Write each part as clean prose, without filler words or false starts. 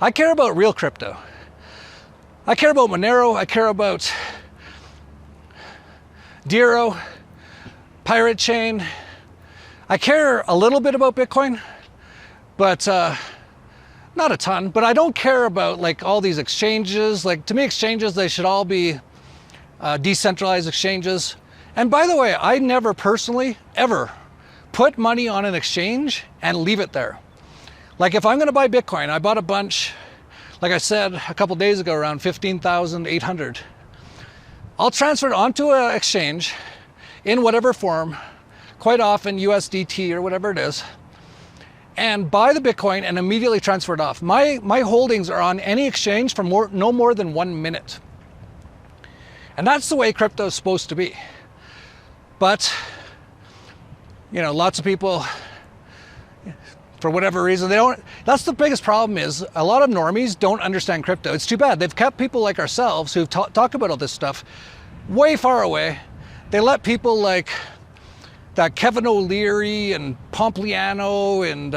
I care about real crypto. I care about Monero, I care about DERO, Pirate Chain. I care a little bit about Bitcoin, but not a ton. But I don't care about like all these exchanges. Like, to me, exchanges, they should all be decentralized exchanges. And by the way, I never personally ever put money on an exchange and leave it there. Like, if I'm going to buy Bitcoin, I bought a bunch, like I said a couple days ago, around 15,800. I'll transfer it onto an exchange in whatever form, quite often USDT or whatever it is, and buy the Bitcoin and immediately transfer it off. My holdings are on any exchange for no more than 1 minute. And that's the way crypto is supposed to be. But, you know, lots of people, for whatever reason, they don't. That's the biggest problem, is a lot of normies don't understand crypto. It's too bad. They've kept people like ourselves who talk about all this stuff way far away. They let people like that Kevin O'Leary and Pompliano and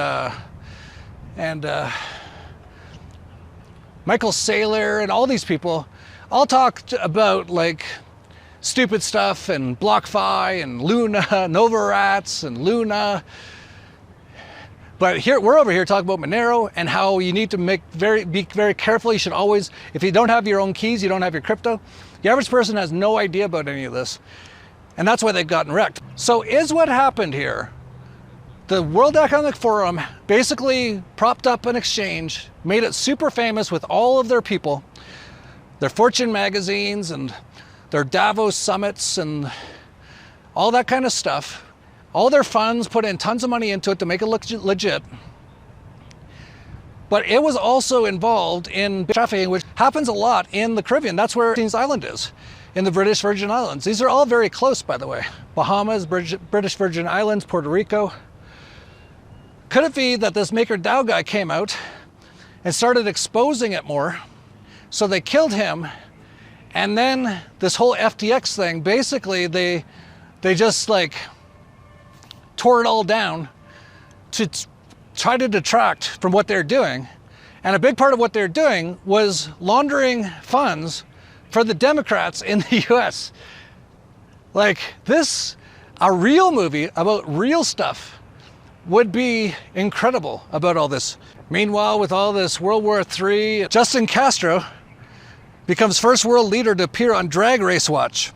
Michael Saylor and all these people all talk about like stupid stuff and BlockFi and Luna, Novarats and Luna. But here, we're over here talking about Monero and how you need to be very careful. You should always, if you don't have your own keys, you don't have your crypto. The average person has no idea about any of this. And that's why they've gotten wrecked. So is what happened here, the World Economic Forum basically propped up an exchange, made it super famous with all of their people, their Fortune magazines and their Davos summits and all that kind of stuff. All their funds put in tons of money into it to make it look legit. But it was also involved in trafficking, which happens a lot in the Caribbean. That's where Kings Island is, in the British Virgin Islands. These are all very close, by the way. Bahamas, British Virgin Islands, Puerto Rico. Could it be that this MakerDAO guy came out and started exposing it more? So they killed him. And then this whole FTX thing, basically they just like tore it all down to try to detract from what they're doing. And a big part of what they're doing was laundering funds for the Democrats in the US. Like this, a real movie about real stuff would be incredible about all this. Meanwhile, with all this World War III, Justin Castro becomes first world leader to appear on Drag Race Watch.